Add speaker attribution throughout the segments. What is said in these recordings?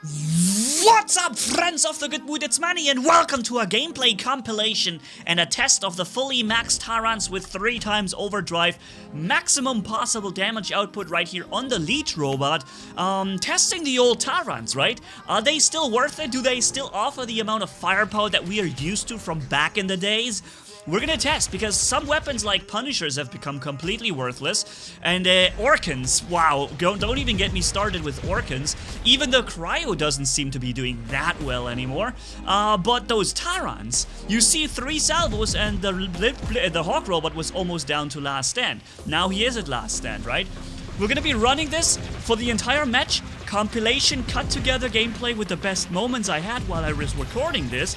Speaker 1: What's up, friends of the good mood, it's Manni, and welcome to a gameplay compilation and a test of the fully maxed Tarans with 3 times overdrive, maximum possible damage output right here on the Leech robot. Testing the old Tarans, right? Are they still worth it? Do they still offer the amount of firepower that we are used to from back in the days? We're gonna test, because some weapons like Punishers have become completely worthless, and Orkans, wow, don't even get me started with Orkans. Even the Cryo doesn't seem to be doing that well anymore, but those Tarans, you see 3 salvos and the Hawk robot was almost down to last stand. Now he is at last stand, right? We're gonna be running this for the entire match, compilation, cut together gameplay with the best moments I had while I was recording this.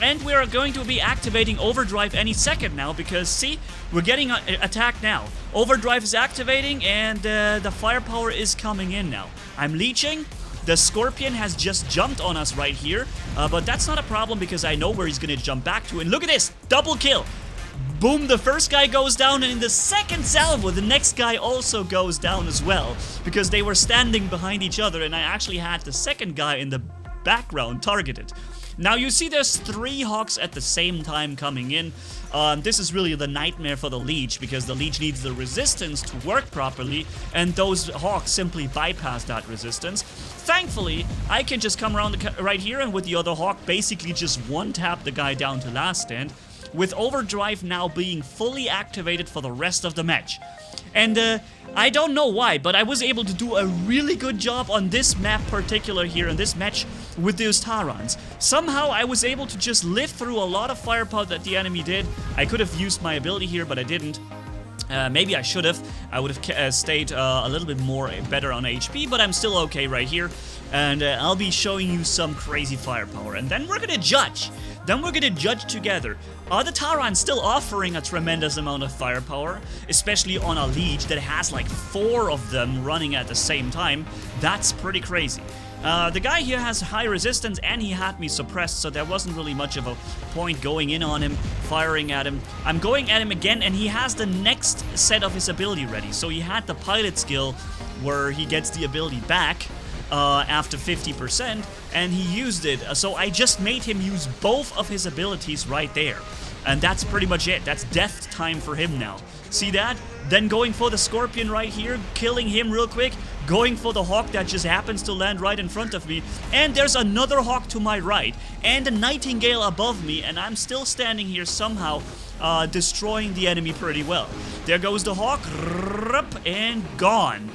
Speaker 1: And we're going to be activating Overdrive any second now, because see, we're getting attacked now. Overdrive is activating and the firepower is coming in now. I'm leeching. The Scorpion has just jumped on us right here, but that's not a problem because I know where he's gonna jump back to. And look at this, double kill. Boom, the first guy goes down, and in the second salvo, the next guy also goes down as well, because they were standing behind each other, and I actually had the second guy in the background targeted. Now you see there's 3 Hawks at the same time coming in. This is really the nightmare for the Leech, because the Leech needs the resistance to work properly, and those Hawks simply bypass that resistance. Thankfully, I can just come around right here, and with the other Hawk basically just one-tap the guy down to last stand, with Overdrive now being fully activated for the rest of the match. And I don't know why, but I was able to do a really good job on this map particular here in this match with those Tarans. Somehow I was able to just live through a lot of firepower that the enemy did. I could have used my ability here, but I didn't. Maybe I should have. I would have stayed a little bit more better on HP, but I'm still okay right here. And I'll be showing you some crazy firepower. And then we're gonna judge. Then we're gonna judge together. Are the Tarans still offering a tremendous amount of firepower? Especially on a Leech that has like 4 of them running at the same time. That's pretty crazy. The guy here has high resistance, and he had me suppressed, so there wasn't really much of a point going in on him, firing at him. I'm going at him again, and he has the next set of his ability ready. So he had the pilot skill where he gets the ability back after 50%, and he used it. So I just made him use both of his abilities right there. And that's pretty much it. That's death time for him now. See that? Then going for the Scorpion right here, killing him real quick. Going for the Hawk that just happens to land right in front of me. And there's another Hawk to my right. And a Nightingale above me. And I'm still standing here somehow, destroying the enemy pretty well. There goes the Hawk. And gone.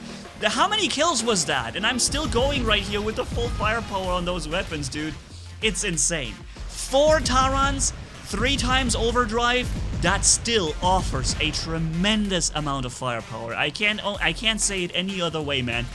Speaker 1: How many kills was that? And I'm still going right here with the full firepower on those weapons, dude. It's insane. 4 Tarans, 3 times overdrive. That still offers a tremendous amount of firepower. I can't say it any other way, man.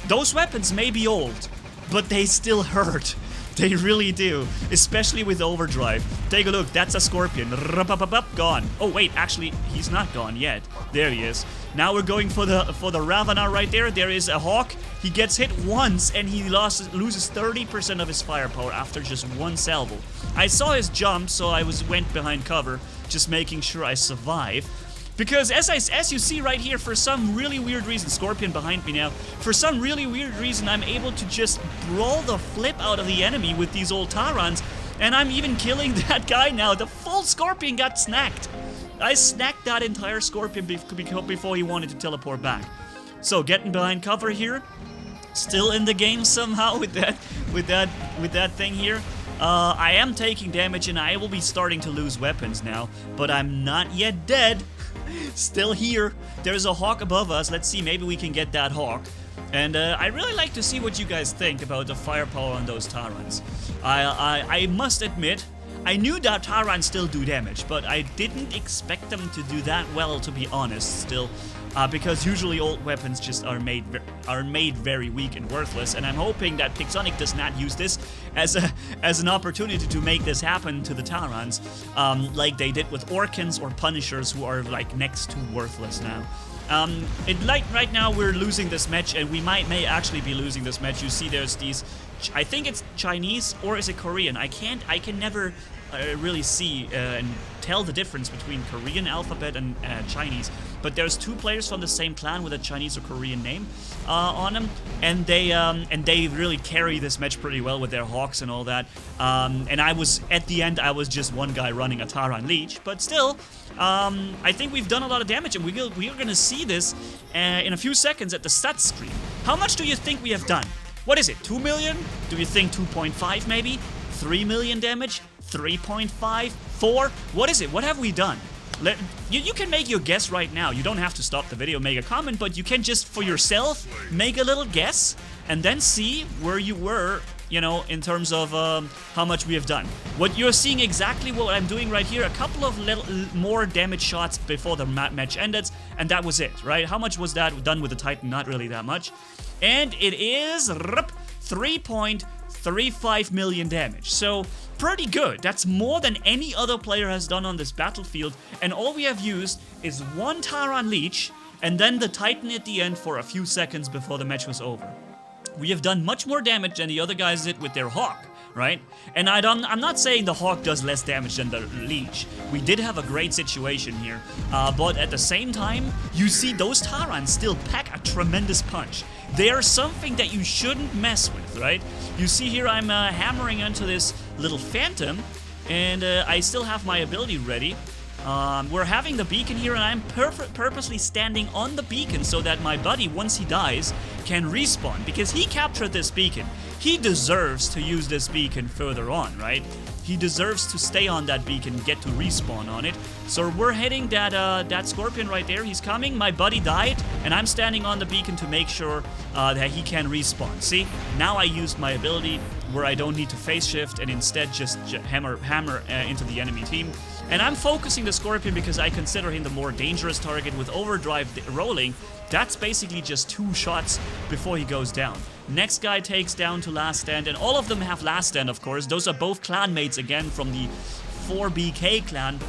Speaker 1: Those weapons may be old, but they still hurt. They really do, especially with overdrive. Take a look, that's a Scorpion. Gone. Oh wait, actually, he's not gone yet. There he is. Now we're going for the Ravana right there. There is a Hawk. He gets hit once, and he loses 30% of his firepower after just 1 salvo. I saw his jump, so I went behind cover, just making sure I survive. Because as you see right here, for some really weird reason, Scorpion behind me now, for some really weird reason, I'm able to just brawl the flip out of the enemy with these old Tarans, and I'm even killing that guy now. The full Scorpion got snacked. I snacked that entire Scorpion before he wanted to teleport back. So getting behind cover here, still in the game somehow with that thing here. I am taking damage, and I will be starting to lose weapons now, but I'm not yet dead. Still here. There's a Hawk above us. Let's see, maybe we can get that Hawk. And I really like to see what you guys think about the firepower on those Tarans. I must admit, I knew that Tarans still do damage, but I didn't expect them to do that well, to be honest, still. Because usually old weapons just are made very weak and worthless, and I'm hoping that Pixonic does not use this as an opportunity to make this happen to the Tarans, like they did with Orkans or Punishers, who are like next to worthless now. Right now we're losing this match, and we may actually be losing this match. You see, there's these. I think it's Chinese, or is it Korean? I can never really see and tell the difference between Korean alphabet and Chinese. but there's 2 players from the same clan with a Chinese or Korean name on them, and they really carry this match pretty well with their hawks and all that. And I was, at the end, I was just one guy running a Taran Leech, but still, I think we've done a lot of damage, and we're gonna see this in a few seconds at the stats screen. How much do you think we have done? What is it, 2 million? Do you think 2.5 maybe? 3 million damage? 3.5? 4? What is it? What have we done? You can make your guess right now. You don't have to stop the video, make a comment, but you can just, for yourself, make a little guess and then see where you were, you know, in terms of how much we have done. What you're seeing exactly what I'm doing right here, a couple of little more damage shots before the match ended, and that was it, right? How much was that done with the Titan? Not really that much. And it is 3.35 million damage. So, pretty good. That's more than any other player has done on this battlefield, and all we have used is 1 Taran Leech, and then the Titan at the end for a few seconds before the match was over. We have done much more damage than the other guys did with their Hawk, right? And I'm not saying the Hawk does less damage than the Leech. We did have a great situation here, but at the same time, you see those Tarans still pack a tremendous punch. They are something that you shouldn't mess with, right? You see here I'm hammering into this little Phantom, and I still have my ability ready. We're having the beacon here, and I'm purposely standing on the beacon so that my buddy, once he dies, can respawn, because he captured this beacon. He deserves to use this beacon further on, right? He deserves to stay on that beacon, get to respawn on it. So we're hitting that Scorpion right there. He's coming. My buddy died, and I'm standing on the beacon to make sure that he can respawn. See? Now I used my ability where I don't need to phase shift and instead just hammer into the enemy team. And I'm focusing the Scorpion because I consider him the more dangerous target. With Overdrive rolling, that's basically just 2 shots before he goes down. Next guy takes down to Last Stand, and all of them have Last Stand, of course. Those are both clanmates again from the 4BK clan.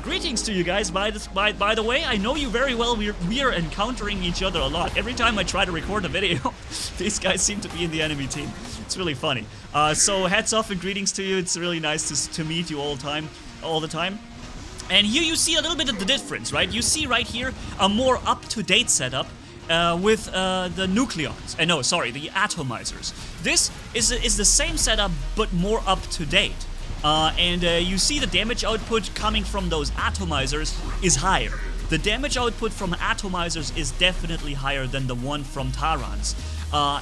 Speaker 1: Greetings to you guys, by the way. I know you very well. We are encountering each other a lot. Every time I try to record a video, these guys seem to be in the enemy team. It's really funny. So heads off and greetings to you. It's really nice to meet you all the time. And here you see a little bit of the difference, right? You see right here a more up-to-date setup with the nucleons. No, sorry, the atomizers. This is the same setup, but more up-to-date. And you see the damage output coming from those atomizers is higher. The damage output from atomizers is definitely higher than the one from Tarans.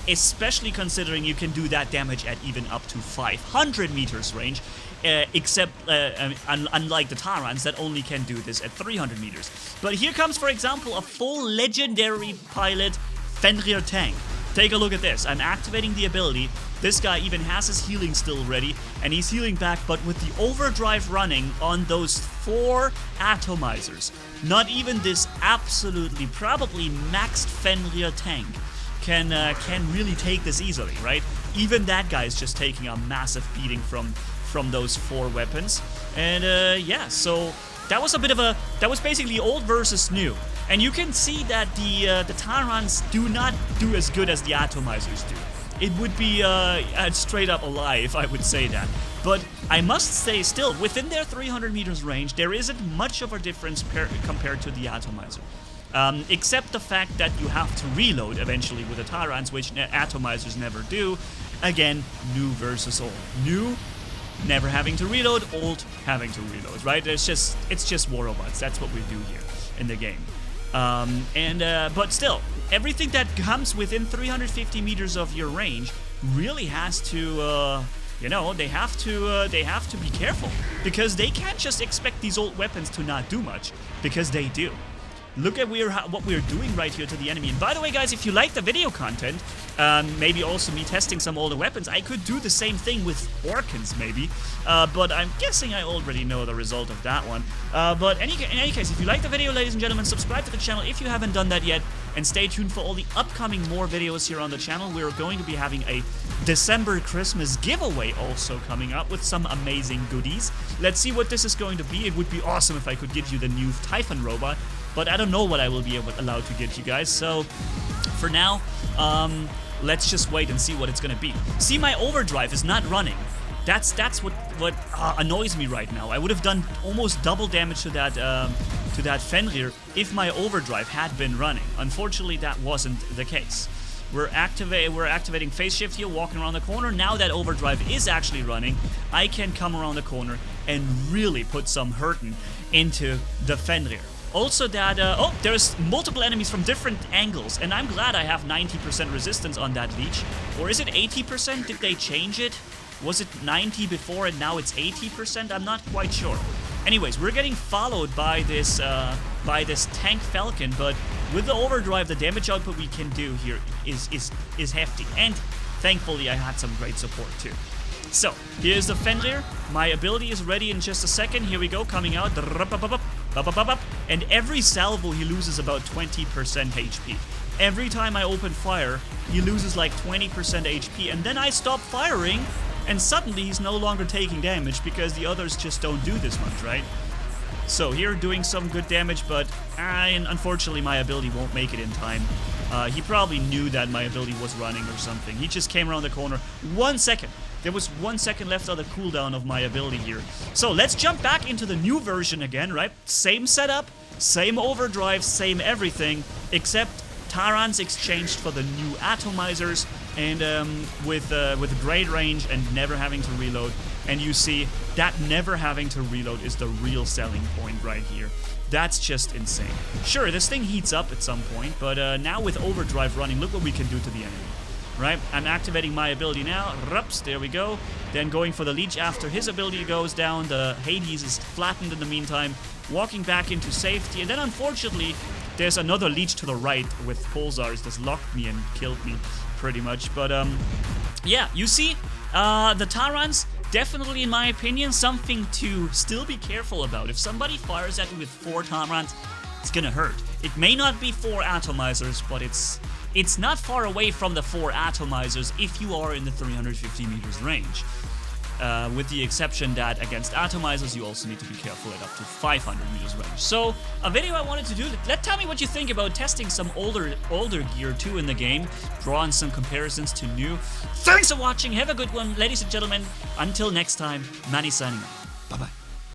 Speaker 1: Especially considering you can do that damage at even up to 500 meters range. Except, unlike the Tarans that only can do this at 300 meters. But here comes, for example, a full legendary pilot Fenrir tank. Take a look at this. I'm activating the ability. This guy even has his healing still ready, and he's healing back, but with the overdrive running on those 4 atomizers, not even this absolutely, probably maxed Fenrir tank can really take this easily, right? Even that guy is just taking a massive beating from those 4 weapons. And yeah, so that was that was basically old versus new. And you can see that the Tarans do not do as good as the atomizers do. It would be straight up a lie if I would say that. But I must say still, within their 300 meters range, there isn't much of a difference compared to the atomizer. Except the fact that you have to reload eventually with the Tarans, which atomizers never do. Again, new versus old. New, never having to reload, old, having to reload, right? It's just war robots. That's what we do here in the game. But still, everything that comes within 350 meters of your range really has to, you know, they have to be careful, because they can't just expect these old weapons to not do much, because they do. Look at what we're doing right here to the enemy. And by the way, guys, if you like the video content, maybe also me testing some older weapons, I could do the same thing with Orkans, maybe. But I'm guessing I already know the result of that one. But in any case, if you like the video, ladies and gentlemen, subscribe to the channel if you haven't done that yet. And stay tuned for all the upcoming more videos here on the channel. We're going to be having a December Christmas giveaway also coming up with some amazing goodies. Let's see what this is going to be. It would be awesome if I could give you the new Typhon robot. But I don't know what I will be allowed to get you guys, so for now, let's just wait and see what it's gonna be. See, my overdrive is not running. That's what annoys me right now. I would have done almost double damage to to that Fenrir if my overdrive had been running. Unfortunately, that wasn't the case. We're activating phase shift here, walking around the corner. Now that overdrive is actually running, I can come around the corner and really put some hurtin' into the Fenrir. Also that, oh, there's multiple enemies from different angles, and I'm glad I have 90% resistance on that leech. Or is it 80%? Did they change it? Was it 90 before and now it's 80%? I'm not quite sure. Anyways, we're getting followed by this tank falcon, but with the overdrive, the damage output we can do here is hefty. And thankfully, I had some great support too. So, here's the Fenrir. My ability is ready in just a second. Here we go, coming out. And every salvo, he loses about 20% HP. Every time I open fire, he loses like 20% HP. And then I stop firing, and suddenly he's no longer taking damage because the others just don't do this much, right? So here doing some good damage, but unfortunately my ability won't make it in time. He probably knew that my ability was running or something. He just came around the corner. 1 second. There was 1 second left on the cooldown of my ability here. So let's jump back into the new version again, right? Same setup, same overdrive, same everything, except Tarans exchanged for the new atomizers, and with great range and never having to reload. And you see that never having to reload is the real selling point right here. That's just insane. Sure, this thing heats up at some point, but now with overdrive running, look what we can do to the enemy. Right? I'm activating my ability now. Rups, there we go. Then going for the leech after his ability goes down. The Hades is flattened in the meantime, walking back into safety. And then unfortunately, there's another leech to the right with pulsars that's locked me and killed me pretty much. But yeah, you see, the Tarans, definitely in my opinion, something to still be careful about. If somebody fires at me with 4 Tarans, it's gonna hurt. It may not be 4 atomizers, but it's not far away from the 4 atomizers if you are in the 350 meters range. With the exception that against atomizers, you also need to be careful at up to 500 meters range. So, a video I wanted to do, tell me what you think about testing some older gear too in the game, drawing some comparisons to new. Thanks for watching, have a good one, ladies and gentlemen. Until next time, Manni signing out. Bye-bye.